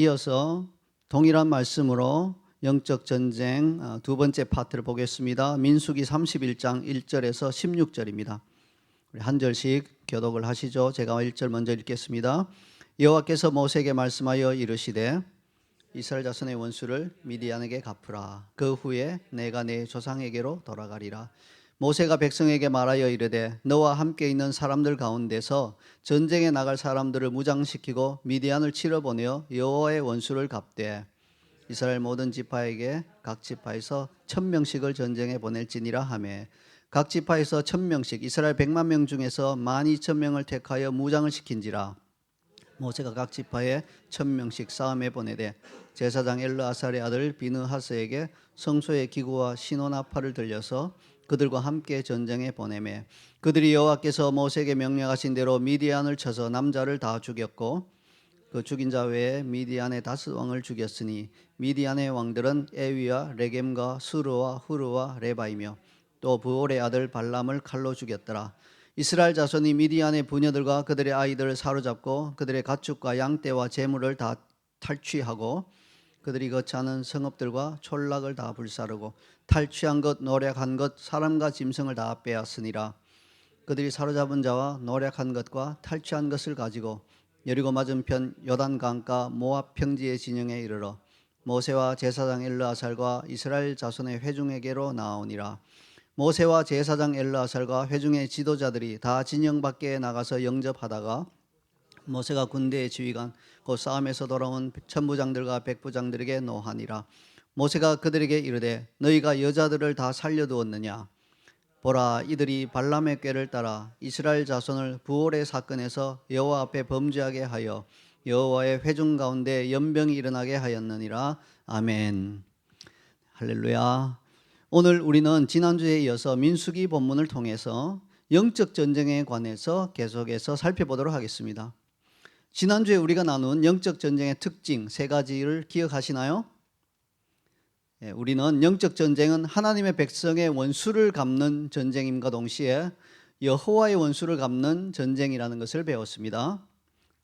이어서 동일한 말씀으로 영적 전쟁 두 번째 파트를 보겠습니다. 민수기 31장 1절에서 16절입니다. 우리 한 절씩 교독을 하시죠. 제가 1절 먼저 읽겠습니다. 여호와께서 모세에게 말씀하여 이르시되 이스라엘 자손의 원수를 미디안에게 갚으라. 그 후에 내가 내 조상에게로 돌아가리라. 모세가 백성에게 말하여 이르되 너와 함께 있는 사람들 가운데서 전쟁에 나갈 사람들을 무장시키고 미디안을 치러 보내어 여호와의 원수를 갚되 이스라엘 모든 지파에게 각 지파에서 1000명씩을 전쟁에 보낼지니라 하매 각 지파에서 1000명씩 이스라엘 100만 명 중에서 12000명을 택하여 무장을 시킨지라. 모세가 각 지파에 1000명씩 싸움에 보내되 제사장 엘르아살의 아들 비느하스에게 성소의 기구와 신호나팔을 들려서 그들과 함께 전쟁에 보내매 그들이 여호와께서 모세에게 명령하신 대로 미디안을 쳐서 남자를 다 죽였고 그 죽인 자 외에 미디안의 다섯 왕을 죽였으니 미디안의 왕들은 에위와 레겜과 수르와 후르와 레바이며 또 부올의 아들 발람을 칼로 죽였더라. 이스라엘 자손이 미디안의 부녀들과 그들의 아이들을 사로잡고 그들의 가축과 양떼와 재물을 다 탈취하고 그들이 거처하는 성읍들과 촌락을 다 불사르고 탈취한 것, 노략한 것, 사람과 짐승을 다 빼앗으니라. 그들이 사로잡은 자와 노략한 것과 탈취한 것을 가지고 여리고 맞은편 요단강가 모압 평지의 진영에 이르러 모세와 제사장 엘르아살과 이스라엘 자손의 회중에게로 나아오니라. 모세와 제사장 엘르아살과 회중의 지도자들이 다 진영 밖에 나가서 영접하다가 모세가 군대의 지휘관 곧 싸움에서 돌아온 천부장들과 백부장들에게 노하니라. 모세가 그들에게 이르되 너희가 여자들을 다 살려두었느냐? 보라, 이들이 발람의 꾀를 따라 이스라엘 자손을 부올의 사건에서 여호와 앞에 범죄하게 하여 여호와의 회중 가운데 연병이 일어나게 하였느니라. 아멘. 할렐루야. 오늘 우리는 지난주에 이어서 민수기 본문을 통해서 영적 전쟁에 관해서 계속해서 살펴보도록 하겠습니다. 지난주에 우리가 나눈 영적 전쟁의 특징 세 가지를 기억하시나요? 우리는 영적 전쟁은 하나님의 백성의 원수를 갚는 전쟁임과 동시에 여호와의 원수를 갚는 전쟁이라는 것을 배웠습니다.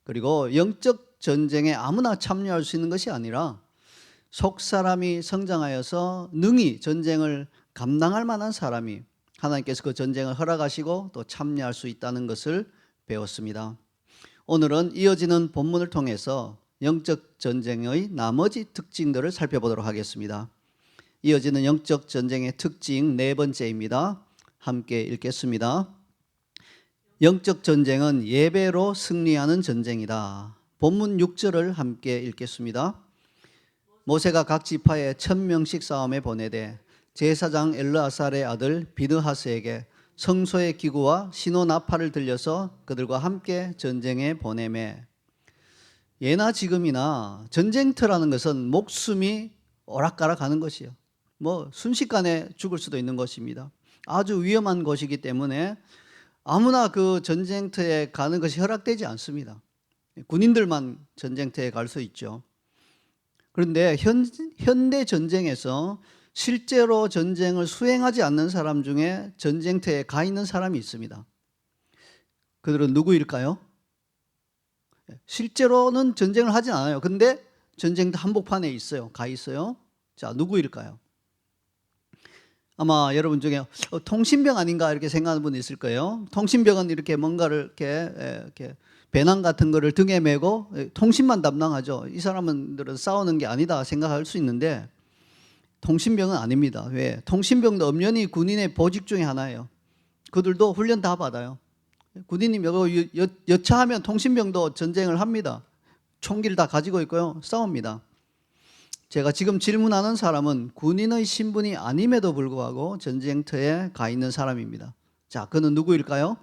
그리고 영적 전쟁에 아무나 참여할 수 있는 것이 아니라 속사람이 성장하여서 능히 전쟁을 감당할 만한 사람이 하나님께서 그 전쟁을 허락하시고 또 참여할 수 있다는 것을 배웠습니다. 오늘은 이어지는 본문을 통해서 영적 전쟁의 나머지 특징들을 살펴보도록 하겠습니다. 이어지는 영적 전쟁의 특징 네 번째입니다. 함께 읽겠습니다. 영적 전쟁은 예배로 승리하는 전쟁이다. 본문 6절을 함께 읽겠습니다. 모세가 각 지파에 1000명씩 싸움에 보내되 제사장 엘르아살의 아들 비느하스에게 성소의 기구와 신호나팔을 들려서 그들과 함께 전쟁에 보내매. 예나 지금이나 전쟁터라는 것은 목숨이 오락가락하는 것이요. 순식간에 죽을 수도 있는 것입니다. 아주 위험한 곳이기 때문에 아무나 그 전쟁터에 가는 것이 허락되지 않습니다. 군인들만 전쟁터에 갈 수 있죠. 그런데 현대 전쟁에서 실제로 전쟁을 수행하지 않는 사람 중에 전쟁터에 가 있는 사람이 있습니다. 그들은 누구일까요? 실제로는 전쟁을 하진 않아요. 근데 전쟁터 한복판에 있어요. 가 있어요. 자, 누구일까요? 아마 여러분 중에 통신병 아닌가 이렇게 생각하는 분이 있을 거예요. 통신병은 이렇게 뭔가를 이렇게 배낭 같은 거를 등에 메고 통신만 담당하죠. 이 사람들은 싸우는 게 아니다 생각할 수 있는데 통신병은 아닙니다. 왜? 통신병도 엄연히 군인의 보직 중에 하나예요. 그들도 훈련 다 받아요. 군인이 여차하면 통신병도 전쟁을 합니다. 총기를 다 가지고 있고요. 싸웁니다. 제가 지금 질문하는 사람은 군인의 신분이 아님에도 불구하고 전쟁터에 가 있는 사람입니다. 자, 그는 누구일까요?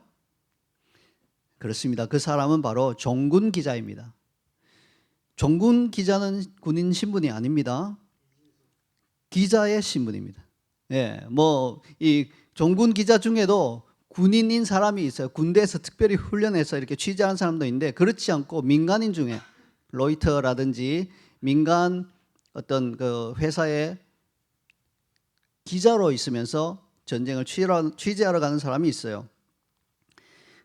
그렇습니다. 그 사람은 바로 종군 기자입니다. 종군 기자는 군인 신분이 아닙니다. 기자의 신분입니다. 이 종군 기자 중에도 군인인 사람이 있어요. 군대에서 특별히 훈련해서 이렇게 취재하는 사람도 있는데 그렇지 않고 민간인 중에 로이터라든지 민간 어떤 그 회사의 기자로 있으면서 전쟁을 취재하러 가는 사람이 있어요.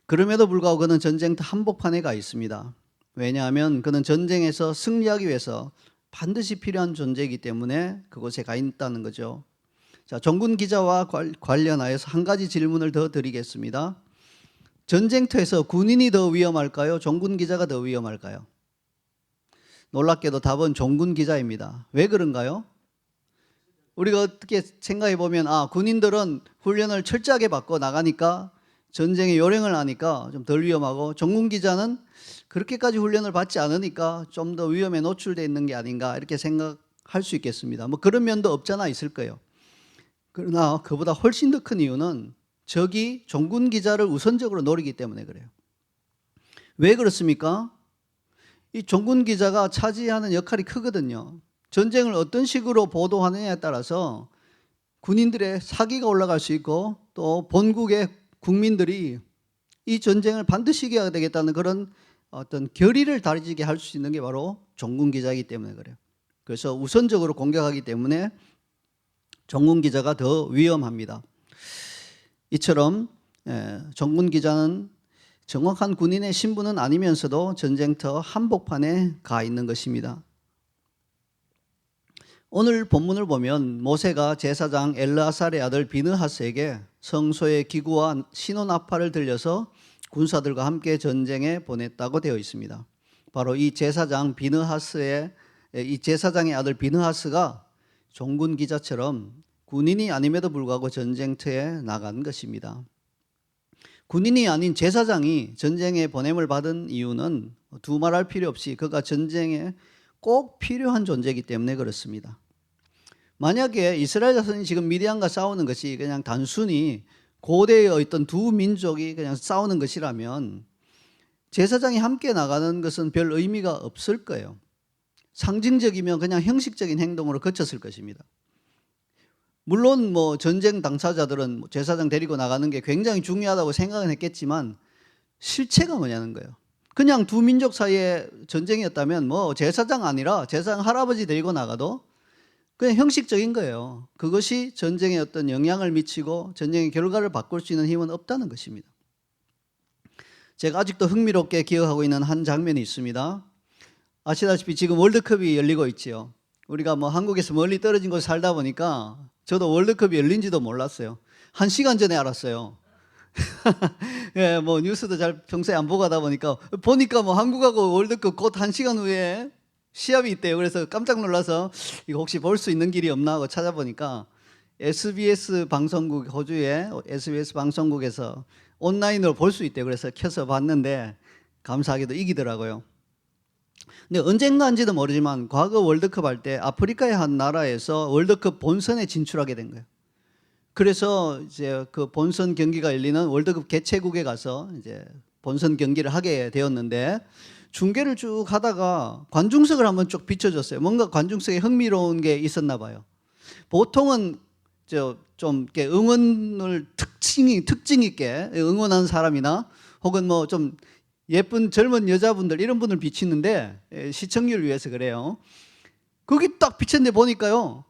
그럼에도 불구하고 그는 전쟁터 한복판에 가 있습니다. 왜냐하면 그는 전쟁에서 승리하기 위해서 반드시 필요한 존재이기 때문에 그곳에 가 있다는 거죠. 자, 정군 기자와 관련하여서 한 가지 질문을 더 드리겠습니다. 전쟁터에서 군인이 더 위험할까요? 정군 기자가 더 위험할까요? 놀랍게도 답은 정군 기자입니다. 왜 그런가요? 우리가 어떻게 생각해 보면 군인들은 훈련을 철저하게 받고 나가니까 전쟁에 요령을 아니까 좀 덜 위험하고, 정군 기자는 그렇게까지 훈련을 받지 않으니까 좀 더 위험에 노출되어 있는 게 아닌가 이렇게 생각할 수 있겠습니다. 뭐 그런 면도 없잖아 있을 거예요. 그러나 그보다 훨씬 더 큰 이유는 적이 정군 기자를 우선적으로 노리기 때문에 그래요. 왜 그렇습니까? 이 정군 기자가 차지하는 역할이 크거든요. 전쟁을 어떤 식으로 보도하느냐에 따라서 군인들의 사기가 올라갈 수 있고, 또 본국의 국민들이 이 전쟁을 반드시 이겨야 되겠다는 그런 어떤 결의를 다지게 할 수 있는 게 바로 정군 기자이기 때문에 그래요. 그래서 우선적으로 공격하기 때문에 정군 기자가 더 위험합니다. 이처럼 정군 기자는 정확한 군인의 신분은 아니면서도 전쟁터 한복판에 가 있는 것입니다. 오늘 본문을 보면 모세가 제사장 엘르아살의 아들 비느하스에게 성소의 기구와 신혼아파를 들려서 군사들과 함께 전쟁에 보냈다고 되어 있습니다. 바로 이 제사장의 아들 비느하스가 정군 기자처럼 군인이 아님에도 불구하고 전쟁터에 나간 것입니다. 군인이 아닌 제사장이 전쟁에 보냄을 받은 이유는 두말할 필요 없이 그가 전쟁에 꼭 필요한 존재이기 때문에 그렇습니다. 만약에 이스라엘 자손이 지금 미디안과 싸우는 것이 그냥 단순히 고대의 어떤 두 민족이 그냥 싸우는 것이라면 제사장이 함께 나가는 것은 별 의미가 없을 거예요. 상징적이면 그냥 형식적인 행동으로 그쳤을 것입니다. 물론 뭐 전쟁 당사자들은 제사장 데리고 나가는 게 굉장히 중요하다고 생각은 했겠지만 실체가 뭐냐는 거예요. 그냥 두 민족 사이의 전쟁이었다면 뭐 제사장 아니라 제사장 할아버지 데리고 나가도 그냥 형식적인 거예요. 그것이 전쟁에 어떤 영향을 미치고 전쟁의 결과를 바꿀 수 있는 힘은 없다는 것입니다. 제가 아직도 흥미롭게 기억하고 있는 한 장면이 있습니다. 아시다시피 지금 월드컵이 열리고 있지요. 우리가 뭐 한국에서 멀리 떨어진 곳에 살다 보니까 저도 월드컵이 열린지도 몰랐어요. 1시간 전에 알았어요. 예, 뭐 뉴스도 잘 평소에 안 보고 하다 보니까 뭐 한국하고 월드컵 곧 1시간 후에 시합이 있대요. 그래서 깜짝 놀라서 이거 혹시 볼 수 있는 길이 없나 하고 찾아보니까 SBS 방송국, 호주의 SBS 방송국에서 온라인으로 볼 수 있대요. 그래서 켜서 봤는데 감사하게도 이기더라고요. 근데 언젠가인지도 모르지만 과거 월드컵 할 때 아프리카의 한 나라에서 월드컵 본선에 진출하게 된 거예요. 그래서 이제 그 본선 경기가 열리는 월드컵 개최국에 가서 이제 본선 경기를 하게 되었는데, 중계를 쭉 하다가 관중석을 한번 쭉 비춰줬어요. 뭔가 관중석에 흥미로운 게 있었나 봐요. 보통은 좀 이렇게 응원을 특징 있게 응원하는 사람이나 혹은 뭐 좀 예쁜 젊은 여자분들 이런 분을 비치는데, 시청률을 위해서 그래요. 거기 딱 비쳤는데 보니까요,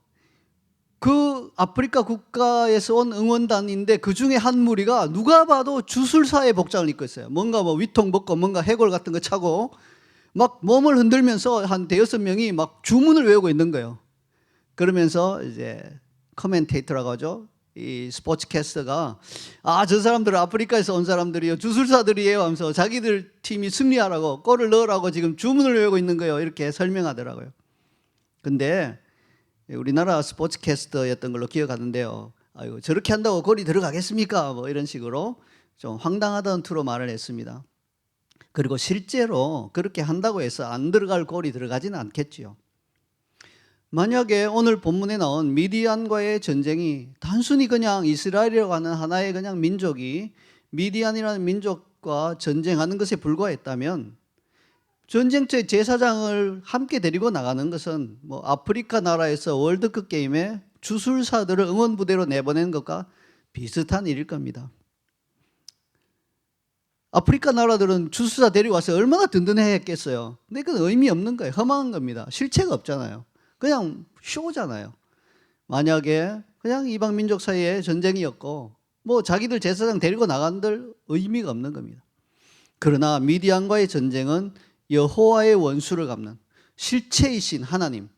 그 아프리카 국가에서 온 응원단인데 그 중에 한 무리가 누가 봐도 주술사의 복장을 입고 있어요. 뭔가 뭐 위통 벗고 뭔가 해골 같은 거 차고 막 몸을 흔들면서 한 대여섯 명이 막 주문을 외우고 있는 거예요. 그러면서 이제 커멘테이터라고 하죠. 이 스포츠캐스터가 저 사람들은 아프리카에서 온 사람들이요, 주술사들이에요 하면서 자기들 팀이 승리하라고 골을 넣으라고 지금 주문을 외우고 있는 거예요. 이렇게 설명하더라고요. 근데 우리나라 스포츠캐스터였던 걸로 기억하는데요, 아이고 저렇게 한다고 골이 들어가겠습니까? 뭐 이런 식으로 좀 황당하다는 투로 말을 했습니다. 그리고 실제로 그렇게 한다고 해서 안 들어갈 골이 들어가지는 않겠지요. 만약에 오늘 본문에 나온 미디안과의 전쟁이 단순히 그냥 이스라엘이라고 하는 하나의 그냥 민족이 미디안이라는 민족과 전쟁하는 것에 불과했다면, 전쟁터의 제사장을 함께 데리고 나가는 것은 뭐 아프리카 나라에서 월드컵 게임에 주술사들을 응원 부대로 내보내는 것과 비슷한 일일 겁니다. 아프리카 나라들은 주술사 데려와서 얼마나 든든했겠어요. 근데 그건 의미 없는 거예요. 허망한 겁니다. 실체가 없잖아요. 그냥 쇼잖아요. 만약에 그냥 이방 민족 사이에 전쟁이었고 뭐 자기들 제사장 데리고 나간들 의미가 없는 겁니다. 그러나 미디안과의 전쟁은 여호와의 원수를 갚는, 실체이신 하나님,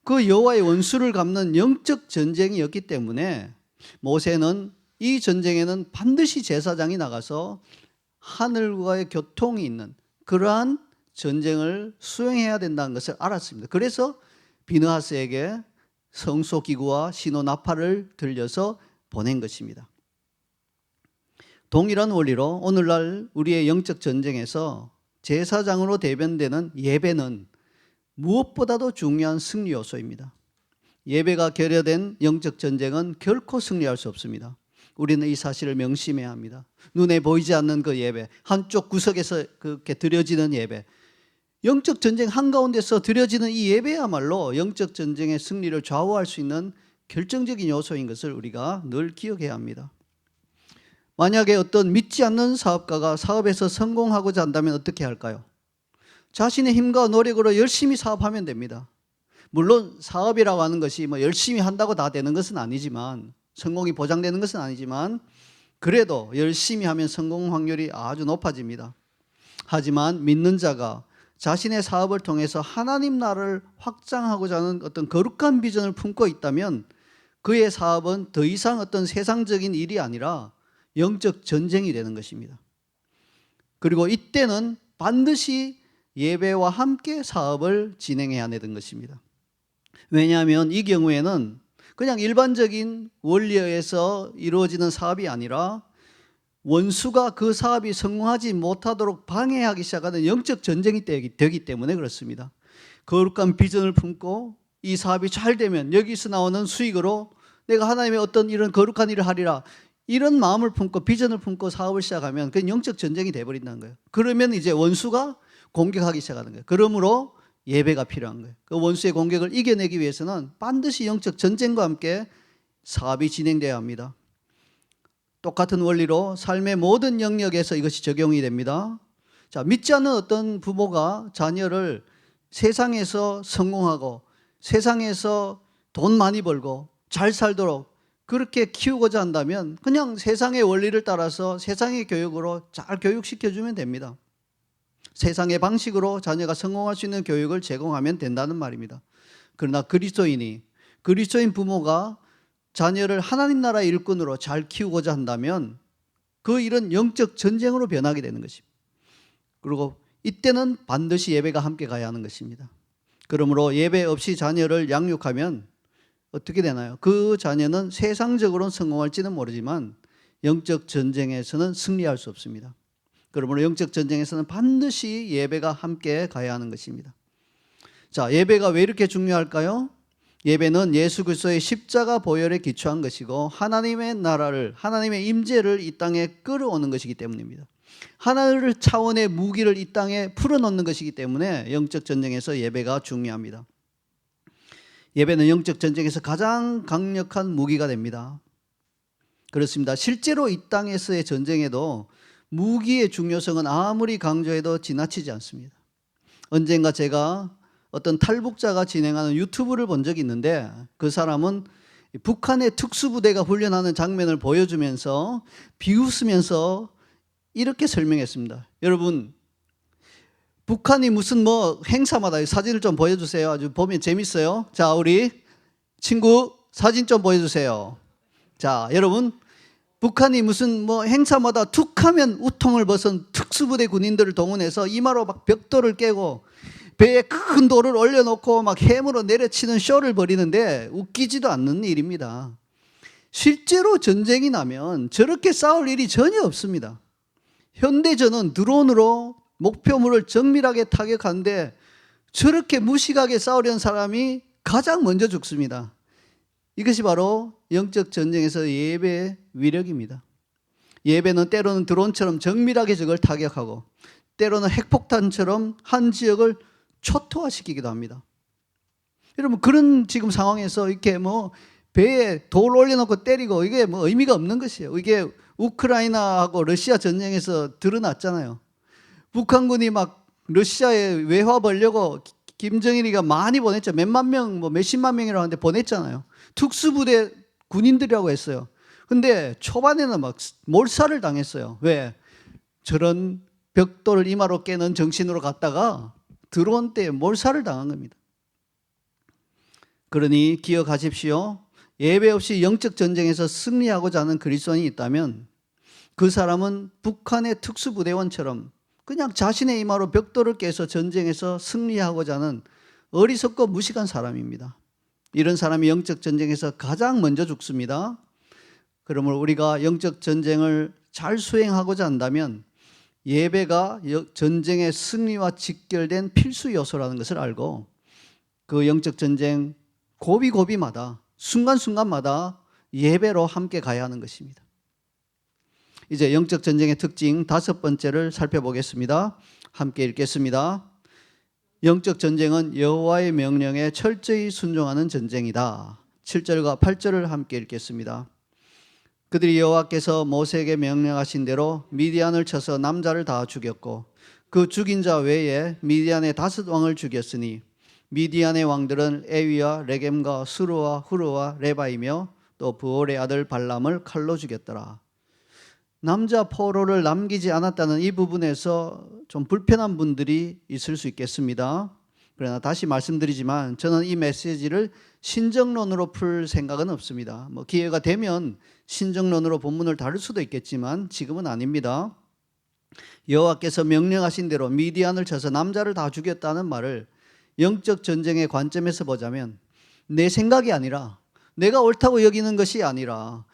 그 여호와의 원수를 갚는 영적 전쟁이었기 때문에 모세는 이 전쟁에는 반드시 제사장이 나가서 하늘과의 교통이 있는 그러한 전쟁을 수행해야 된다는 것을 알았습니다. 그래서 비느하스에게 성소기구와 신호나팔을 들려서 보낸 것입니다. 동일한 원리로 오늘날 우리의 영적 전쟁에서 제사장으로 대변되는 예배는 무엇보다도 중요한 승리 요소입니다. 예배가 결여된 영적 전쟁은 결코 승리할 수 없습니다. 우리는 이 사실을 명심해야 합니다. 눈에 보이지 않는 그 예배, 한쪽 구석에서 그렇게 드려지는 예배, 영적 전쟁 한가운데서 드려지는 이 예배야말로 영적 전쟁의 승리를 좌우할 수 있는 결정적인 요소인 것을 우리가 늘 기억해야 합니다. 만약에 어떤 믿지 않는 사업가가 사업에서 성공하고자 한다면 어떻게 할까요? 자신의 힘과 노력으로 열심히 사업하면 됩니다. 물론 사업이라고 하는 것이 뭐 열심히 한다고 다 되는 것은 아니지만, 성공이 보장되는 것은 아니지만, 그래도 열심히 하면 성공 확률이 아주 높아집니다. 하지만 믿는 자가 자신의 사업을 통해서 하나님 나라를 확장하고자 하는 어떤 거룩한 비전을 품고 있다면 그의 사업은 더 이상 어떤 세상적인 일이 아니라 영적 전쟁이 되는 것입니다. 그리고 이때는 반드시 예배와 함께 사업을 진행해야 되는 것입니다. 왜냐하면 이 경우에는 그냥 일반적인 원리에서 이루어지는 사업이 아니라 원수가 그 사업이 성공하지 못하도록 방해하기 시작하는 영적 전쟁이 되기 때문에 그렇습니다. 거룩한 비전을 품고 이 사업이 잘 되면 여기서 나오는 수익으로 내가 하나님의 어떤 이런 거룩한 일을 하리라, 이런 마음을 품고 비전을 품고 사업을 시작하면 그건 영적 전쟁이 되어버린다는 거예요. 그러면 이제 원수가 공격하기 시작하는 거예요. 그러므로 예배가 필요한 거예요. 그 원수의 공격을 이겨내기 위해서는 반드시 영적 전쟁과 함께 사업이 진행되어야 합니다. 똑같은 원리로 삶의 모든 영역에서 이것이 적용이 됩니다. 자, 믿지 않는 어떤 부모가 자녀를 세상에서 성공하고 세상에서 돈 많이 벌고 잘 살도록 그렇게 키우고자 한다면 그냥 세상의 원리를 따라서 세상의 교육으로 잘 교육시켜주면 됩니다. 세상의 방식으로 자녀가 성공할 수 있는 교육을 제공하면 된다는 말입니다. 그러나 그리스도인 부모가 자녀를 하나님 나라의 일꾼으로 잘 키우고자 한다면 그 일은 영적 전쟁으로 변하게 되는 것입니다. 그리고 이때는 반드시 예배가 함께 가야 하는 것입니다. 그러므로 예배 없이 자녀를 양육하면 어떻게 되나요? 그 자녀는 세상적으로는 성공할지는 모르지만 영적 전쟁에서는 승리할 수 없습니다. 그러므로 영적 전쟁에서는 반드시 예배가 함께 가야 하는 것입니다. 자, 예배가 왜 이렇게 중요할까요? 예배는 예수 그리스도의 십자가 보혈에 기초한 것이고 하나님의 나라를, 하나님의 임재를 이 땅에 끌어오는 것이기 때문입니다. 하나님 차원의 무기를 이 땅에 풀어놓는 것이기 때문에 영적 전쟁에서 예배가 중요합니다. 예배는 영적 전쟁에서 가장 강력한 무기가 됩니다. 그렇습니다. 실제로 이 땅에서의 전쟁에도 무기의 중요성은 아무리 강조해도 지나치지 않습니다. 언젠가 제가 어떤 탈북자가 진행하는 유튜브를 본 적이 있는데 그 사람은 북한의 특수부대가 훈련하는 장면을 보여주면서 비웃으면서 이렇게 설명했습니다. 여러분, 북한이 무슨 뭐 행사마다 사진을 좀 보여주세요. 아주 보면 재밌어요. 자, 우리 친구 사진 좀 보여주세요. 자, 여러분, 북한이 무슨 뭐 행사마다 툭 하면 우통을 벗은 특수부대 군인들을 동원해서 이마로 막 벽돌을 깨고 배에 큰 돌을 올려놓고 막 해무로 내려치는 쇼를 벌이는데 웃기지도 않는 일입니다. 실제로 전쟁이 나면 저렇게 싸울 일이 전혀 없습니다. 현대전은 드론으로 목표물을 정밀하게 타격하는데 저렇게 무식하게 싸우려는 사람이 가장 먼저 죽습니다. 이것이 바로 영적 전쟁에서 예배의 위력입니다. 예배는 때로는 드론처럼 정밀하게 적을 타격하고 때로는 핵폭탄처럼 한 지역을 초토화시키기도 합니다. 여러분, 그런 지금 상황에서 이렇게 뭐 배에 돌 올려놓고 때리고 이게 뭐 의미가 없는 것이에요. 이게 우크라이나하고 러시아 전쟁에서 드러났잖아요. 북한군이 막 러시아에 외화 벌려고 김정일이가 많이 보냈죠. 몇만 명, 뭐 몇십만 명이라고 하는데 보냈잖아요. 특수부대 군인들이라고 했어요. 근데 초반에는 막 몰살을 당했어요. 왜? 저런 벽돌 이마로 깨는 정신으로 갔다가 들어온 때에 몰살을 당한 겁니다. 그러니 기억하십시오. 예배 없이 영적 전쟁에서 승리하고자 하는 그리스도인이 있다면 그 사람은 북한의 특수부대원처럼 그냥 자신의 이마로 벽돌을 깨서 전쟁에서 승리하고자 하는 어리석고 무식한 사람입니다. 이런 사람이 영적 전쟁에서 가장 먼저 죽습니다. 그러므로 우리가 영적 전쟁을 잘 수행하고자 한다면 예배가 전쟁의 승리와 직결된 필수 요소라는 것을 알고 그 영적 전쟁 고비고비마다 순간순간마다 예배로 함께 가야 하는 것입니다. 이제 영적 전쟁의 특징 5번째를 살펴보겠습니다. 함께 읽겠습니다. 영적 전쟁은 여호와의 명령에 철저히 순종하는 전쟁이다. 7절과 8절을 함께 읽겠습니다. 그들이 여호와께서 모세에게 명령하신 대로 미디안을 쳐서 남자를 다 죽였고 그 죽인 자 외에 미디안의 5왕을 죽였으니 미디안의 왕들은 에위와 레겜과 스루와 후르와 레바이며 또 부올의 아들 발람을 칼로 죽였더라. 남자 포로를 남기지 않았다는 이 부분에서 좀 불편한 분들이 있을 수 있겠습니다. 그러나 다시 말씀드리지만 저는 이 메시지를 신정론으로 풀 생각은 없습니다. 기회가 되면 신정론으로 본문을 다룰 수도 있겠지만 지금은 아닙니다. 여호와께서 명령하신 대로 미디안을 쳐서 남자를 다 죽였다는 말을 영적 전쟁의 관점에서 보자면 내 생각이 아니라 내가 옳다고 여기는 것이 아니라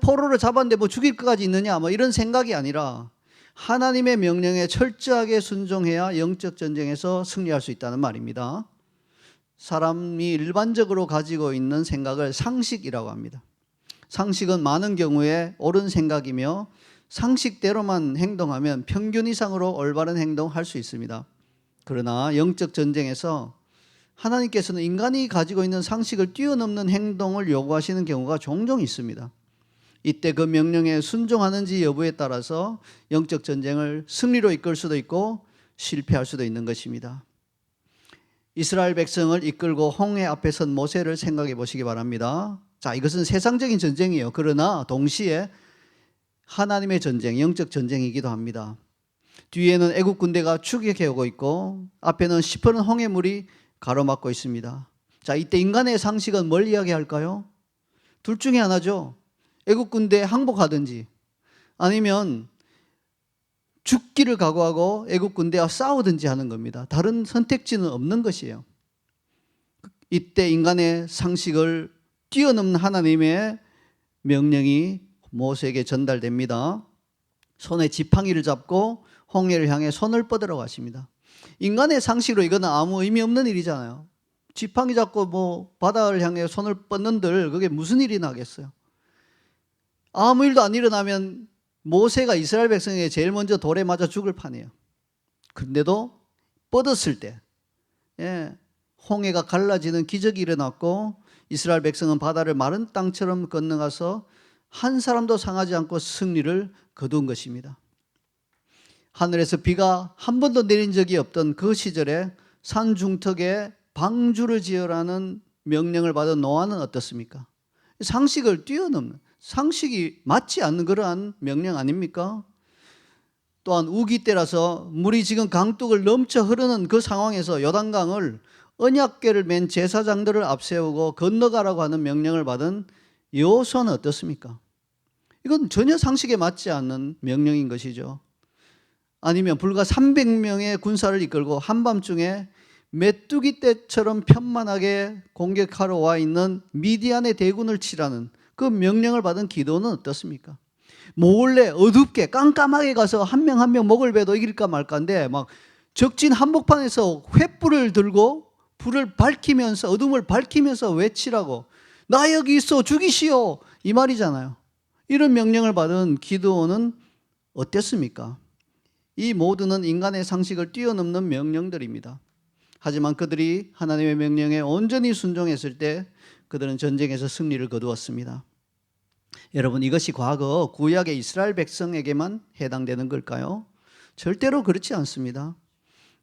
포로를 잡았는데 죽일 것까지 있느냐 이런 생각이 아니라 하나님의 명령에 철저하게 순종해야 영적 전쟁에서 승리할 수 있다는 말입니다. 사람이 일반적으로 가지고 있는 생각을 상식이라고 합니다. 상식은 많은 경우에 옳은 생각이며 상식대로만 행동하면 평균 이상으로 올바른 행동할 수 있습니다. 그러나 영적 전쟁에서 하나님께서는 인간이 가지고 있는 상식을 뛰어넘는 행동을 요구하시는 경우가 종종 있습니다. 이때 그 명령에 순종하는지 여부에 따라서 영적 전쟁을 승리로 이끌 수도 있고 실패할 수도 있는 것입니다. 이스라엘 백성을 이끌고 홍해 앞에 선 모세를 생각해 보시기 바랍니다. 자, 이것은 세상적인 전쟁이에요. 그러나 동시에 하나님의 전쟁, 영적 전쟁이기도 합니다. 뒤에는 애국 군대가 추격해 오고 있고 앞에는 시퍼런 홍해물이 가로막고 있습니다. 자, 이때 인간의 상식은 뭘 이야기할까요? 둘 중에 하나죠. 애국 군대에 항복하든지 아니면 죽기를 각오하고 애국 군대와 싸우든지 하는 겁니다. 다른 선택지는 없는 것이에요. 이때 인간의 상식을 뛰어넘는 하나님의 명령이 모세에게 전달됩니다. 손에 지팡이를 잡고 홍해를 향해 손을 뻗으라고 하십니다. 인간의 상식으로 이거는 아무 의미 없는 일이잖아요. 지팡이 잡고 바다를 향해 손을 뻗는들 그게 무슨 일이 나겠어요? 아무 일도 안 일어나면 모세가 이스라엘 백성에게 제일 먼저 돌에 맞아 죽을 판이에요. 그런데도 뻗었을 때 홍해가 갈라지는 기적이 일어났고 이스라엘 백성은 바다를 마른 땅처럼 건너가서 한 사람도 상하지 않고 승리를 거둔 것입니다. 하늘에서 비가 한 번도 내린 적이 없던 그 시절에 산 중턱에 방주를 지으라는 명령을 받은 노아는 어떻습니까? 상식을 뛰어넘는, 상식이 맞지 않는 그러한 명령 아닙니까? 또한 우기 때라서 물이 지금 강둑을 넘쳐 흐르는 그 상황에서 요단강을 언약궤를 맨 제사장들을 앞세우고 건너가라고 하는 명령을 받은 여호수아는 어떻습니까? 이건 전혀 상식에 맞지 않는 명령인 것이죠. 아니면 불과 300명의 군사를 이끌고 한밤중에 메뚜기 떼처럼 편만하게 공격하러 와 있는 미디안의 대군을 치라는 그 명령을 받은 기도는 어떻습니까? 몰래 어둡게 깜깜하게 가서 한 명 한 명 목을 베도 이길까 말까인데 막 적진 한복판에서 횃불을 들고 불을 밝히면서 어둠을 밝히면서 외치라고 나 여기 있어 죽이시오 이 말이잖아요. 이런 명령을 받은 기드온은 어땠습니까? 이 모두는 인간의 상식을 뛰어넘는 명령들입니다. 하지만 그들이 하나님의 명령에 온전히 순종했을 때 그들은 전쟁에서 승리를 거두었습니다. 여러분, 이것이 과거 구약의 이스라엘 백성에게만 해당되는 걸까요? 절대로 그렇지 않습니다.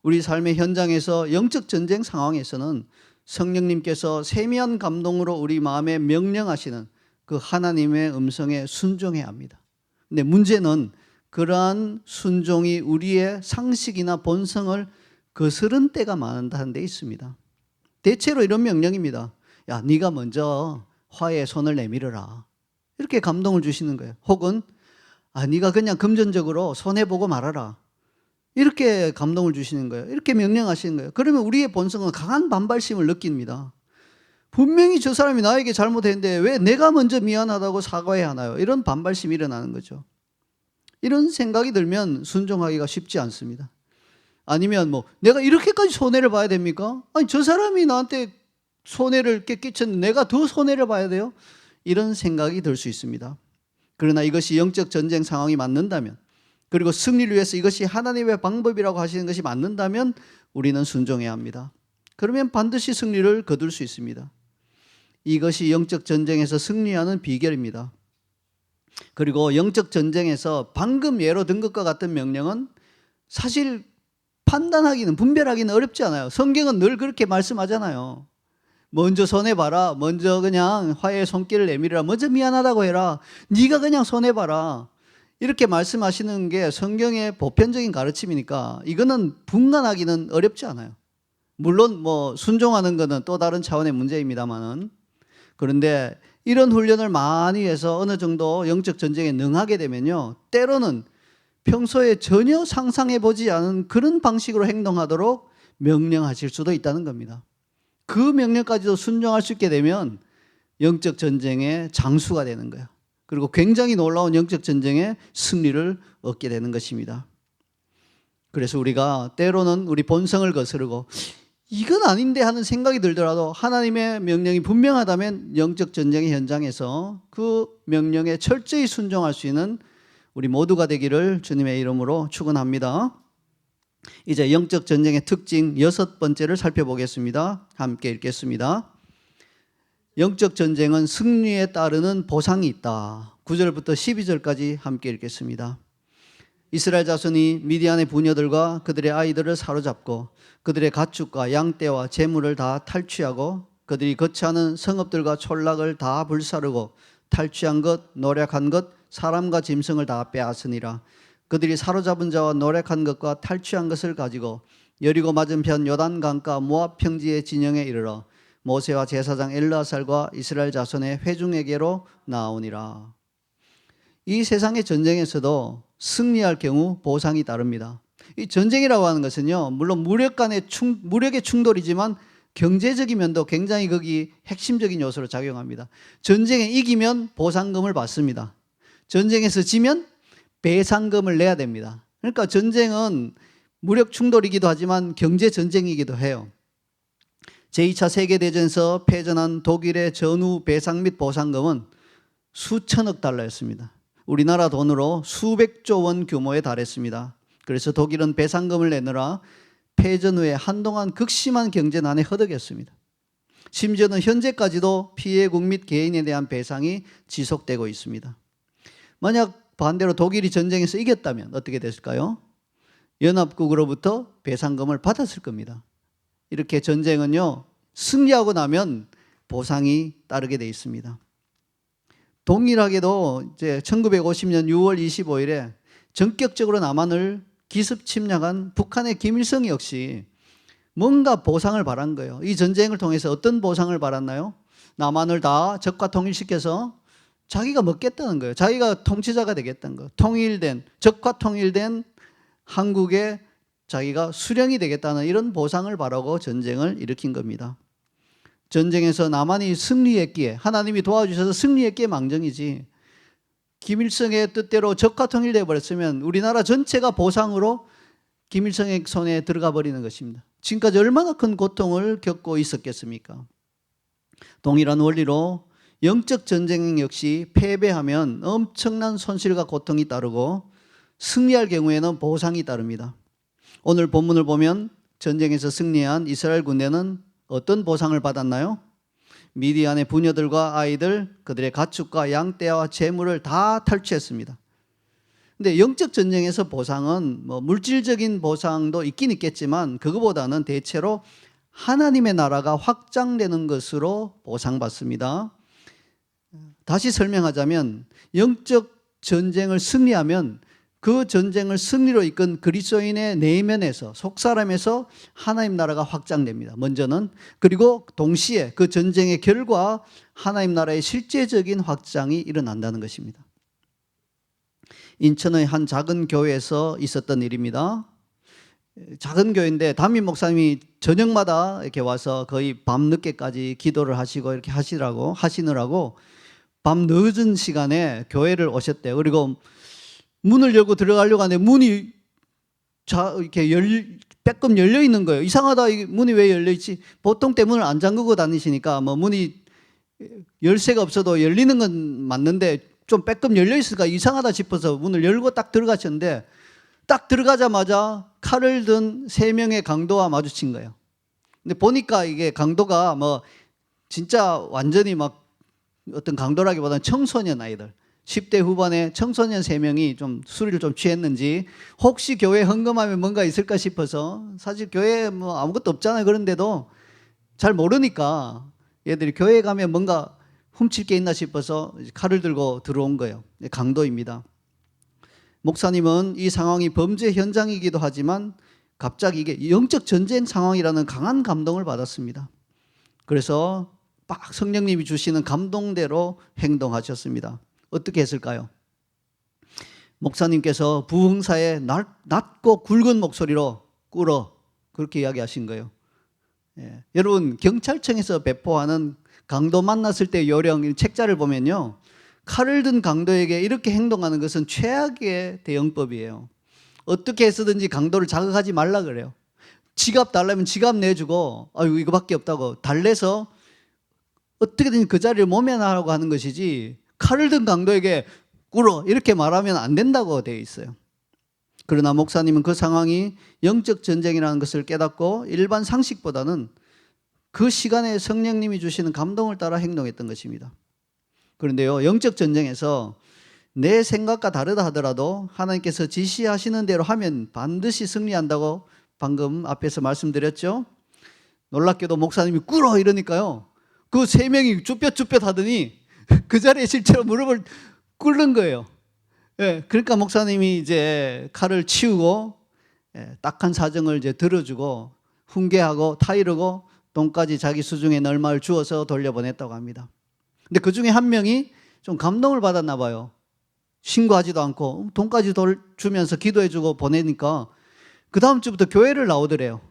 우리 삶의 현장에서 영적 전쟁 상황에서는 성령님께서 세미한 감동으로 우리 마음에 명령하시는 그 하나님의 음성에 순종해야 합니다. 근데 문제는 그러한 순종이 우리의 상식이나 본성을 거스른 때가 많다는 데 있습니다. 대체로 이런 명령입니다. 야, 네가 먼저 화해에 손을 내밀어라. 이렇게 감동을 주시는 거예요. 혹은 네가 그냥 금전적으로 손해보고 말아라. 이렇게 감동을 주시는 거예요. 이렇게 명령하시는 거예요. 그러면 우리의 본성은 강한 반발심을 느낍니다. 분명히 저 사람이 나에게 잘못했는데 왜 내가 먼저 미안하다고 사과해야 하나요? 이런 반발심이 일어나는 거죠. 이런 생각이 들면 순종하기가 쉽지 않습니다. 아니면 내가 이렇게까지 손해를 봐야 됩니까? 아니, 저 사람이 나한테 손해를 끼쳤는데 내가 더 손해를 봐야 돼요? 이런 생각이 들 수 있습니다. 그러나 이것이 영적 전쟁 상황이 맞는다면, 그리고 승리를 위해서 이것이 하나님의 방법이라고 하시는 것이 맞는다면 우리는 순종해야 합니다. 그러면 반드시 승리를 거둘 수 있습니다. 이것이 영적 전쟁에서 승리하는 비결입니다. 그리고 영적 전쟁에서 방금 예로 든 것과 같은 명령은 사실 판단하기는, 분별하기는 어렵지 않아요. 성경은 늘 그렇게 말씀하잖아요. 먼저 손해봐라. 먼저 그냥 화해의 손길을 내밀어라. 먼저 미안하다고 해라. 네가 그냥 손해봐라. 이렇게 말씀하시는 게 성경의 보편적인 가르침이니까 이거는 분간하기는 어렵지 않아요. 물론 순종하는 것은 또 다른 차원의 문제입니다만은, 그런데 이런 훈련을 많이 해서 어느 정도 영적 전쟁에 능하게 되면요, 때로는 평소에 전혀 상상해보지 않은 그런 방식으로 행동하도록 명령하실 수도 있다는 겁니다. 그 명령까지도 순종할 수 있게 되면 영적 전쟁의 장수가 되는 거예요. 그리고 굉장히 놀라운 영적 전쟁의 승리를 얻게 되는 것입니다. 그래서 우리가 때로는 우리 본성을 거스르고 이건 아닌데 하는 생각이 들더라도 하나님의 명령이 분명하다면 영적 전쟁의 현장에서 그 명령에 철저히 순종할 수 있는 우리 모두가 되기를 주님의 이름으로 축원합니다. 이제 영적 전쟁의 특징 6번째를 살펴보겠습니다. 함께 읽겠습니다. 영적 전쟁은 승리에 따르는 보상이 있다. 9절부터 12절까지 함께 읽겠습니다. 이스라엘 자손이 미디안의 부녀들과 그들의 아이들을 사로잡고 그들의 가축과 양떼와 재물을 다 탈취하고 그들이 거처하는 성읍들과 촌락을 다 불사르고 탈취한 것, 노력한 것, 사람과 짐승을 다 빼앗으니라. 그들이 사로잡은 자와 노력한 것과 탈취한 것을 가지고 여리고 맞은편 요단강가 모압 평지의 진영에 이르러 모세와 제사장 엘르아살과 이스라엘 자손의 회중에게로 나오니라. 이 세상의 전쟁에서도 승리할 경우 보상이 따릅니다. 이 전쟁이라고 하는 것은요, 물론 무력의 충돌이지만 경제적인 면도 굉장히 거기 핵심적인 요소로 작용합니다. 전쟁에 이기면 보상금을 받습니다. 전쟁에서 지면 배상금을 내야 됩니다. 그러니까 전쟁은 무력 충돌이기도 하지만 경제 전쟁이기도 해요. 제2차 세계대전에서 패전한 독일의 전후 배상 및 보상금은 수천억 달러였습니다. 우리나라 돈으로 수백조 원 규모에 달했습니다. 그래서 독일은 배상금을 내느라 패전 후에 한동안 극심한 경제난에 허덕였습니다. 심지어는 현재까지도 피해국 및 개인에 대한 배상이 지속되고 있습니다. 만약 반대로 독일이 전쟁에서 이겼다면 어떻게 됐을까요? 연합국으로부터 배상금을 받았을 겁니다. 이렇게 전쟁은요, 승리하고 나면 보상이 따르게 되어 있습니다. 동일하게도 이제 1950년 6월 25일에 전격적으로 남한을 기습 침략한 북한의 김일성 역시 뭔가 보상을 바란 거예요. 이 전쟁을 통해서 어떤 보상을 바랐나요? 남한을 다 적과 통일시켜서 자기가 먹겠다는 거예요. 자기가 통치자가 되겠다는 거예요. 적과 통일된 한국에 자기가 수령이 되겠다는 이런 보상을 바라고 전쟁을 일으킨 겁니다. 전쟁에서 남한이 승리했기에, 하나님이 도와주셔서 승리했기에 망정이지, 김일성의 뜻대로 적과 통일되어 버렸으면 우리나라 전체가 보상으로 김일성의 손에 들어가 버리는 것입니다. 지금까지 얼마나 큰 고통을 겪고 있었겠습니까? 동일한 원리로 영적 전쟁 역시 패배하면 엄청난 손실과 고통이 따르고 승리할 경우에는 보상이 따릅니다. 오늘 본문을 보면 전쟁에서 승리한 이스라엘 군대는 어떤 보상을 받았나요? 미디안의 부녀들과 아이들, 그들의 가축과 양떼와 재물을 다 탈취했습니다. 근데 영적 전쟁에서 보상은 물질적인 보상도 있긴 있겠지만 그거보다는 대체로 하나님의 나라가 확장되는 것으로 보상받습니다. 다시 설명하자면 영적 전쟁을 승리하면 그 전쟁을 승리로 이끈 그리스도인의 내면에서, 속사람에서 하나님 나라가 확장됩니다. 먼저는. 그리고 동시에 그 전쟁의 결과 하나님 나라의 실제적인 확장이 일어난다는 것입니다. 인천의 한 작은 교회에서 있었던 일입니다. 작은 교회인데 담임 목사님이 저녁마다 이렇게 와서 거의 밤늦게까지 기도를 하시고 이렇게 하시느라고 밤 늦은 시간에 교회를 오셨대요. 그리고 문을 열고 들어가려고 하는데 문이 이렇게 빼끔 열려 있는 거예요. 이상하다, 이 문이 왜 열려 있지? 보통 때 문을 안 잠그고 다니시니까 뭐 문이 열쇠가 없어도 열리는 건 맞는데 좀 빼끔 열려 있으니까 이상하다 싶어서 문을 열고 딱 들어가셨는데, 딱 들어가자마자 칼을 든 3명의 강도와 마주친 거예요. 근데 보니까 이게 강도가 뭐 진짜 완전히 막 어떤 강도라기보다는 청소년 아이들, 10대 후반의 청소년 3명이 좀 술을 좀 취했는지 혹시 교회 헌금하면 뭔가 있을까 싶어서, 사실 교회에 뭐 아무것도 없잖아요. 그런데도 잘 모르니까 얘들이 교회에 가면 뭔가 훔칠 게 있나 싶어서 칼을 들고 들어온 거예요. 강도입니다. 목사님은 이 상황이 범죄 현장이기도 하지만 갑자기 이게 영적 전쟁 상황이라는 강한 감동을 받았습니다. 그래서 막 성령님이 주시는 감동대로 행동하셨습니다. 어떻게 했을까요? 목사님께서 부흥사에 낮고 굵은 목소리로 꿇어, 그렇게 이야기하신 거예요. 여러분, 경찰청에서 배포하는 강도 만났을 때 요령 책자를 보면요, 칼을 든 강도에게 이렇게 행동하는 것은 최악의 대응법이에요. 어떻게 해서든지 강도를 자극하지 말라 그래요. 지갑 달라면 지갑 내주고, 아유 이거밖에 없다고 달래서 어떻게든 그 자리를 모면하라고 하는 것이지, 칼을 든 강도에게 꿇어 이렇게 말하면 안 된다고 되어 있어요. 그러나 목사님은 그 상황이 영적 전쟁이라는 것을 깨닫고 일반 상식보다는 그 시간에 성령님이 주시는 감동을 따라 행동했던 것입니다. 그런데요, 영적 전쟁에서 내 생각과 다르다 하더라도 하나님께서 지시하시는 대로 하면 반드시 승리한다고 방금 앞에서 말씀드렸죠. 놀랍게도 목사님이 꿇어 이러니까요, 그 3명이 쭈뼛쭈뼛 하더니 그 자리에 실제로 무릎을 꿇는 거예요. 그러니까 목사님이 이제 칼을 치우고 딱한 사정을 이제 들어주고 훈계하고 타이르고 돈까지 자기 수중에 얼마를 주어서 돌려보냈다고 합니다. 근데 그 중에 한 명이 좀 감동을 받았나 봐요. 신고하지도 않고 돈까지 주면서 기도해주고 보내니까 그 다음 주부터 교회를 나오더래요.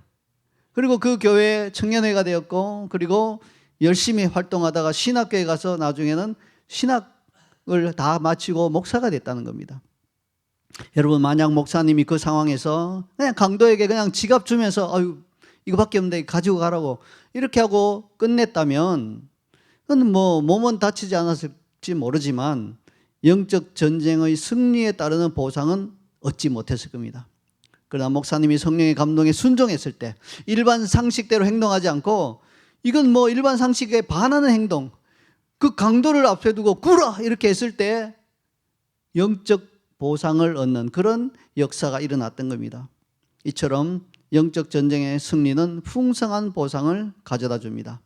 그리고 그 교회 청년회가 되었고, 그리고 열심히 활동하다가 신학교에 가서 나중에는 신학을 다 마치고 목사가 됐다는 겁니다. 여러분, 만약 목사님이 그 상황에서 그냥 강도에게 그냥 지갑 주면서 아유 이거밖에 없는데 가지고 가라고 이렇게 하고 끝냈다면, 그건 뭐 몸은 다치지 않았을지 모르지만 영적 전쟁의 승리에 따르는 보상은 얻지 못했을 겁니다. 그러나 목사님이 성령의 감동에 순종했을 때, 일반 상식대로 행동하지 않고 이건 뭐 일반 상식에 반하는 행동, 그 강도를 앞에 두고 꿇어 이렇게 했을 때 영적 보상을 얻는 그런 역사가 일어났던 겁니다. 이처럼 영적 전쟁의 승리는 풍성한 보상을 가져다 줍니다.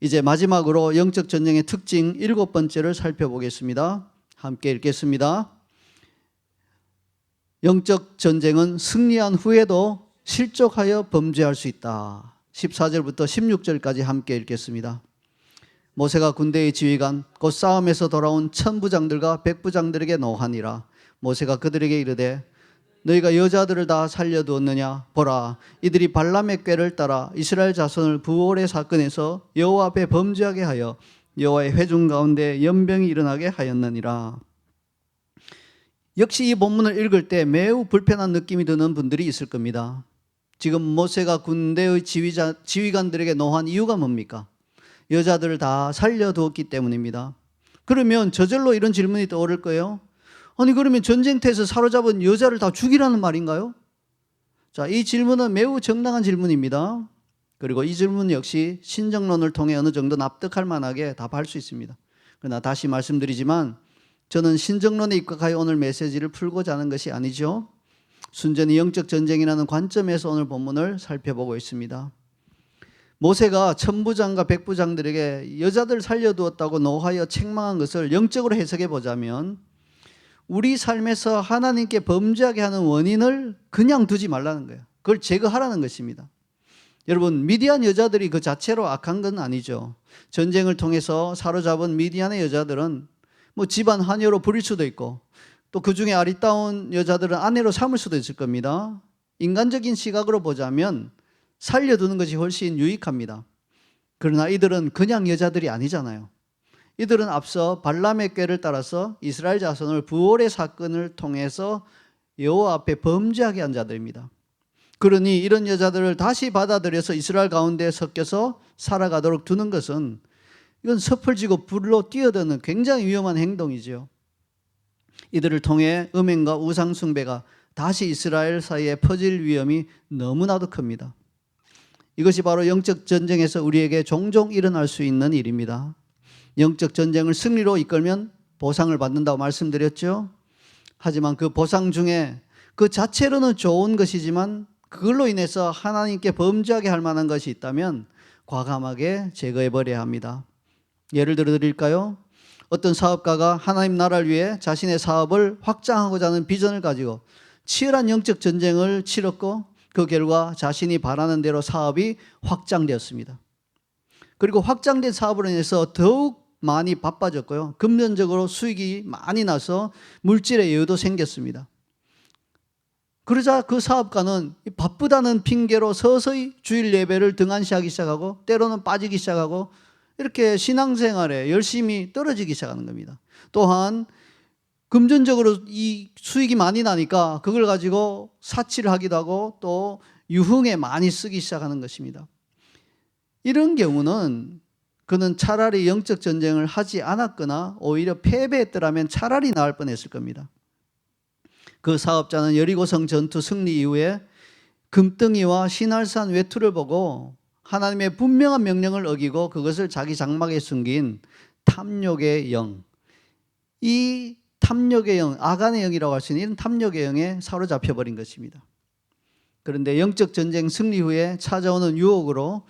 이제 마지막으로 영적 전쟁의 특징 7번째를 살펴보겠습니다. 함께 읽겠습니다. 영적 전쟁은 승리한 후에도 실족하여 범죄할 수 있다. 14절부터 16절까지 함께 읽겠습니다. 모세가 군대의 지휘관 곧 싸움에서 돌아온 천부장들과 백부장들에게 노하니라. 모세가 그들에게 이르되 너희가 여자들을 다 살려두었느냐? 보라, 이들이 발람의 꾀를 따라 이스라엘 자손을 부올의 사건에서 여호와 앞에 범죄하게 하여 여호와의 회중 가운데 연병이 일어나게 하였느니라. 역시 이 본문을 읽을 때 매우 불편한 느낌이 드는 분들이 있을 겁니다. 지금 모세가 군대의 지휘관들에게 노한 이유가 뭡니까? 여자들을 다 살려두었기 때문입니다. 그러면 저절로 이런 질문이 떠오를 거예요. 아니 그러면 전쟁터에서 사로잡은 여자를 다 죽이라는 말인가요? 자, 이 질문은 매우 정당한 질문입니다. 그리고 이 질문 역시 신정론을 통해 어느 정도 납득할 만하게 답할 수 있습니다. 그러나 다시 말씀드리지만 저는 신정론에 입각하여 오늘 메시지를 풀고자 하는 것이 아니죠. 순전히 영적 전쟁이라는 관점에서 오늘 본문을 살펴보고 있습니다. 모세가 천부장과 백부장들에게 여자들 살려두었다고 노하여 책망한 것을 영적으로 해석해 보자면, 우리 삶에서 하나님께 범죄하게 하는 원인을 그냥 두지 말라는 거예요. 그걸 제거하라는 것입니다. 여러분, 미디안 여자들이 그 자체로 악한 건 아니죠. 전쟁을 통해서 사로잡은 미디안의 여자들은 뭐 집안 하녀로 부릴 수도 있고, 또 그 중에 아리따운 여자들은 아내로 삼을 수도 있을 겁니다. 인간적인 시각으로 보자면 살려두는 것이 훨씬 유익합니다. 그러나 이들은 그냥 여자들이 아니잖아요. 이들은 앞서 발람의 꾀를 따라서 이스라엘 자손을 부활의 사건을 통해서 여호와 앞에 범죄하게 한 자들입니다. 그러니 이런 여자들을 다시 받아들여서 이스라엘 가운데 섞여서 살아가도록 두는 것은 이건 섣불지고 불로 뛰어드는 굉장히 위험한 행동이죠. 이들을 통해 음행과 우상 숭배가 다시 이스라엘 사이에 퍼질 위험이 너무나도 큽니다. 이것이 바로 영적 전쟁에서 우리에게 종종 일어날 수 있는 일입니다. 영적 전쟁을 승리로 이끌면 보상을 받는다고 말씀드렸죠. 하지만 그 보상 중에 그 자체로는 좋은 것이지만 그걸로 인해서 하나님께 범죄하게 할 만한 것이 있다면 과감하게 제거해 버려야 합니다. 예를 들어 드릴까요? 어떤 사업가가 하나님 나라를 위해 자신의 사업을 확장하고자 하는 비전을 가지고 치열한 영적 전쟁을 치렀고 그 결과 자신이 바라는 대로 사업이 확장되었습니다. 그리고 확장된 사업으로 인해서 더욱 많이 바빠졌고요. 금전적으로 수익이 많이 나서 물질의 여유도 생겼습니다. 그러자 그 사업가는 바쁘다는 핑계로 서서히 주일 예배를 등한시하기 시작하고 때로는 빠지기 시작하고 이렇게 신앙생활에 열심히 떨어지기 시작하는 겁니다. 또한 금전적으로 이 수익이 많이 나니까 그걸 가지고 사치를 하기도 하고 또 유흥에 많이 쓰기 시작하는 것입니다. 이런 경우는 그는 차라리 영적 전쟁을 하지 않았거나 오히려 패배했더라면 차라리 나을 뻔했을 겁니다. 그 사업자는 여리고성 전투 승리 이후에 금덩이와 신할산 외투를 보고 하나님의 분명한 명령을 어기고 그것을 자기 장막에 숨긴 탐욕의 영, 이 탐욕의 영, 아간의 영이라고 할 수 있는 이런 탐욕의 영에 사로잡혀 버린 것입니다. 그런데 영적 전쟁 승리 후에 찾아오는 유혹으로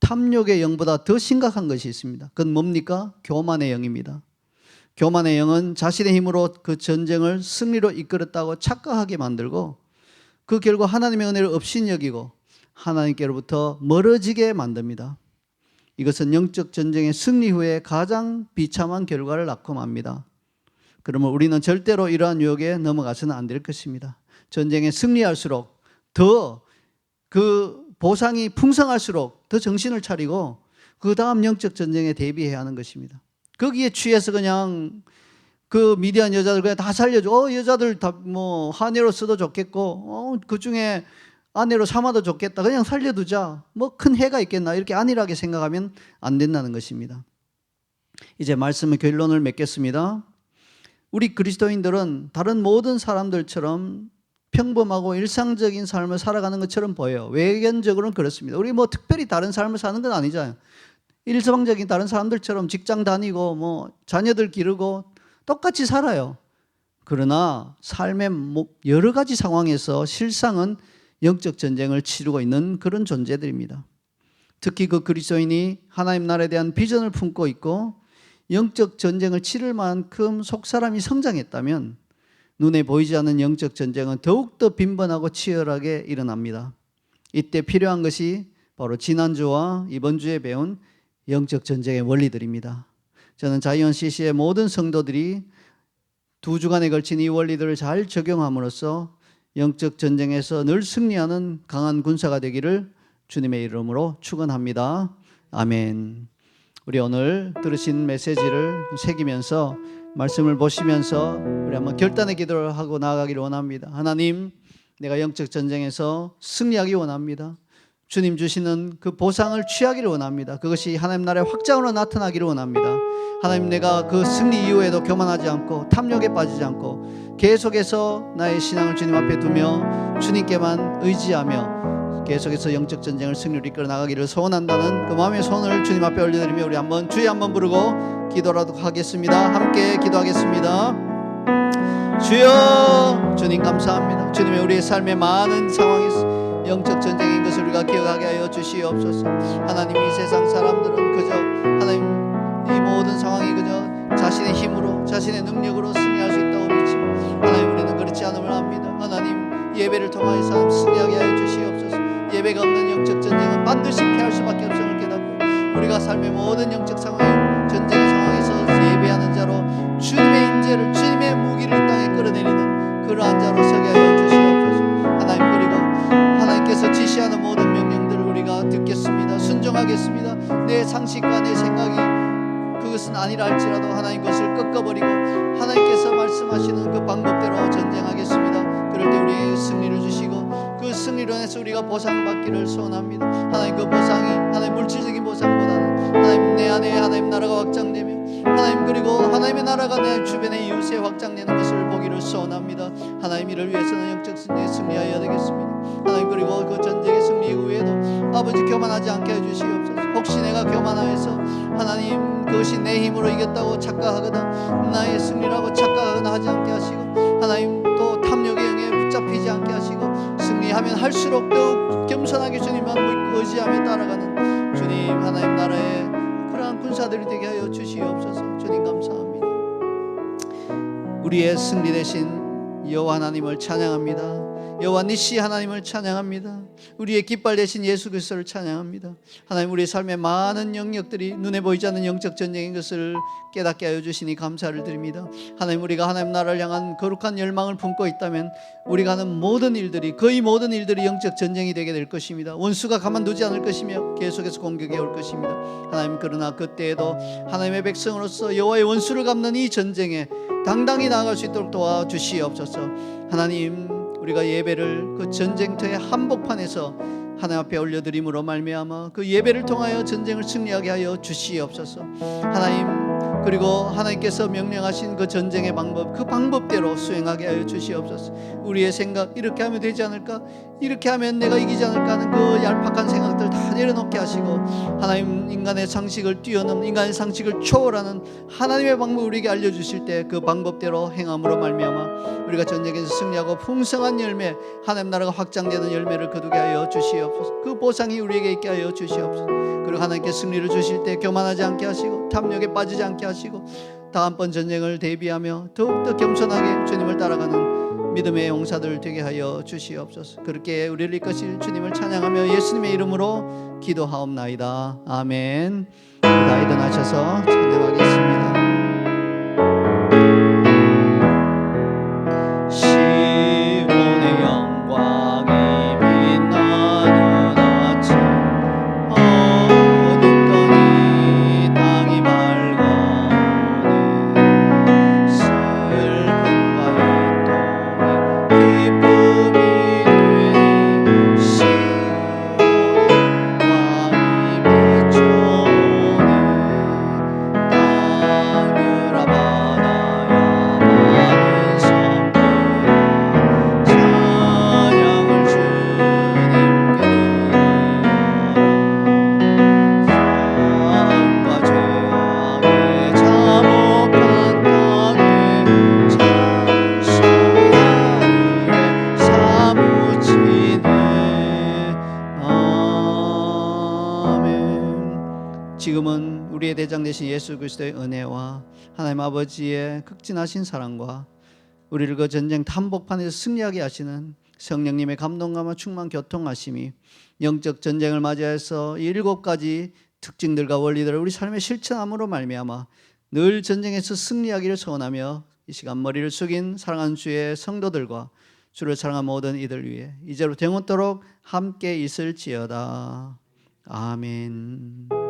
탐욕의 영보다 더 심각한 것이 있습니다. 그건 뭡니까? 교만의 영입니다. 교만의 영은 자신의 힘으로 그 전쟁을 승리로 이끌었다고 착각하게 만들고 그 결과 하나님의 은혜를 업신여기고 하나님께로부터 멀어지게 만듭니다. 이것은 영적 전쟁의 승리 후에 가장 비참한 결과를 낳고 맙니다. 그러면 우리는 절대로 이러한 유혹에 넘어가서는 안 될 것입니다. 전쟁에 승리할수록 더 그 보상이 풍성할수록 더 정신을 차리고 그 다음 영적 전쟁에 대비해야 하는 것입니다. 거기에 취해서 그냥 그 미디안 여자들 그냥 다 살려줘. 여자들 다 뭐 하녀로 써도 좋겠고, 그 중에 아내로 삼아도 좋겠다. 그냥 살려두자. 뭐 큰 해가 있겠나. 이렇게 안일하게 생각하면 안 된다는 것입니다. 이제 말씀의 결론을 맺겠습니다. 우리 그리스도인들은 다른 모든 사람들처럼 평범하고 일상적인 삶을 살아가는 것처럼 보여요. 외견적으로는 그렇습니다. 우리 뭐 특별히 다른 삶을 사는 건 아니잖아요. 일상적인 다른 사람들처럼 직장 다니고 뭐 자녀들 기르고 똑같이 살아요. 그러나 삶의 여러 가지 상황에서 실상은 영적 전쟁을 치르고 있는 그런 존재들입니다. 특히 그 그리스도인이 하나님 나라에 대한 비전을 품고 있고 영적 전쟁을 치를 만큼 속사람이 성장했다면 눈에 보이지 않는 영적 전쟁은 더욱더 빈번하고 치열하게 일어납니다. 이때 필요한 것이 바로 지난주와 이번 주에 배운 영적 전쟁의 원리들입니다. 저는 자이언 CC의 모든 성도들이 2주간에 걸친 이 원리들을 잘 적용함으로써 영적 전쟁에서 늘 승리하는 강한 군사가 되기를 주님의 이름으로 축원합니다. 아멘. 우리 오늘 들으신 메시지를 새기면서 말씀을 보시면서 우리 한번 결단의 기도를 하고 나아가기를 원합니다. 하나님, 내가 영적 전쟁에서 승리하기 원합니다. 주님 주시는 그 보상을 취하기를 원합니다. 그것이 하나님 나라의 확장으로 나타나기를 원합니다. 하나님, 내가 그 승리 이후에도 교만하지 않고 탐욕에 빠지지 않고 계속해서 나의 신앙을 주님 앞에 두며 주님께만 의지하며 계속해서 영적 전쟁을 승리로 이끌어 나가기를 소원한다는 그 마음의 소원을 주님 앞에 올려드리며 우리 한번 주의 한번 부르고 기도라도 하겠습니다. 함께 기도하겠습니다. 주여, 주님 감사합니다. 주님의 우리의 삶의 많은 상황에서 영적 전쟁인 것을 우리가 기억하게 하여 주시옵소서. 하나님, 이 세상 사람들은 그저 하나님 이 모든 상황이 그저 자신의 힘으로 자신의 능력으로 승리할 수 있다고 믿지만 삶의 모든 영적 상황, 전쟁의 상황에서 예배하는 자로 주님의 임재를, 주님의 무기를 이 땅에 끌어내리는 그러한 자로 서게 하여 주시옵소서. 하나님, 그리고 하나님께서 지시하는 모든 명령들을 우리가 듣겠습니다. 순종하겠습니다. 내 상식과 내 생각이 그것은 아니라 할지라도 하나님 것을 꺾어버리고 하나님께서 말씀하시는 그 방법대로 전쟁하겠습니다. 그럴 때 우리에게 승리를 주시고 그 승리로 인해서 우리가 보상을 받기를 소원합니다. 하나님, 그 보상이 하나님 물질적인 보상보다는 하나님 내 안에 하나님 나라가 확장되며 하나님, 그리고 하나님의 나라가 내 주변의 이웃에 확장되는 것을 보기를 소원합니다. 하나님, 이를 위해서는 영적 전쟁에 승리하여야 되겠습니다. 하나님, 그리고 그 전쟁의 승리 이후에도 아버지 교만하지 않게 해주시옵소서. 혹시 내가 교만하여서 하나님 그것이 내 힘으로 이겼다고 착각하거나 나의 승리라고 착각하거나 하지 않게 하시고, 하나님 또 탐욕의 영에 붙잡히지 않게 하시고, 승리하면 할수록 더욱 겸손하게 주님만 믿고 의지하며 따라가는 주님 하나님 나라의 그러한 군사들이 되게 하여 주시옵소서. 주님 감사합니다. 우리의 승리 되신 여호와 하나님을 찬양합니다. 여호와 니시 하나님을 찬양합니다. 우리의 깃발 되신 예수 그리스도를 찬양합니다. 하나님, 우리의 삶의 많은 영역들이 눈에 보이지 않는 영적 전쟁인 것을 깨닫게 하여 주시니 감사를 드립니다. 하나님, 우리가 하나님 나라를 향한 거룩한 열망을 품고 있다면 우리가 하는 모든 일들이, 거의 모든 일들이 영적 전쟁이 되게 될 것입니다. 원수가 가만두지 않을 것이며 계속해서 공격해 올 것입니다. 하나님, 그러나 그때에도 하나님의 백성으로서 여호와의 원수를 갚는 이 전쟁에 당당히 나아갈 수 있도록 도와주시옵소서. 하나님, 우리가 예배를 그 전쟁터의 한복판에서 하나님 앞에 올려드림으로 말미암아 그 예배를 통하여 전쟁을 승리하게 하여 주시옵소서. 하나님, 그리고 하나님께서 명령하신 그 전쟁의 방법, 그 방법대로 수행하게 하여 주시옵소서. 우리의 생각, 이렇게 하면 되지 않을까, 이렇게 하면 내가 이기지 않을까 하는 그 얄팍한 생각들 다 내려놓게 하시고, 하나님, 인간의 상식을 뛰어넘는, 인간의 상식을 초월하는 하나님의 방법을 우리에게 알려주실 때 그 방법대로 행함으로 말미암아 우리가 전쟁에서 승리하고 풍성한 열매, 하나님 나라가 확장되는 열매를 거두게 하여 주시옵소서. 그 보상이 우리에게 있게 하여 주시옵소서. 그리고 하나님께 승리를 주실 때 교만하지 않게 하시고 탐욕에 빠지지 않게 하시고 다음번 전쟁을 대비하며 더욱더 겸손하게 주님을 따라가는 믿음의 용사들 되게 하여 주시옵소서. 그렇게 우리를 이끄실 주님을 찬양하며 예수님의 이름으로 기도하옵나이다. 아멘. 다 일어나셔서 찬양하겠습니다. 지금은 우리의 대장 되신 예수 그리스도의 은혜와 하나님 아버지의 극진하신 사랑과 우리를 그 전쟁 한복판에서 승리하게 하시는 성령님의 감동감과 충만 교통하심이 영적 전쟁을 맞이해서 7가지 특징들과 원리들을 우리 삶에 실천함으로 말미암아 늘 전쟁에서 승리하기를 소원하며 이 시간 머리를 숙인 사랑하는 주의 성도들과 주를 사랑하는 모든 이들 위해 이제로 영원토록 함께 있을지어다. 아멘.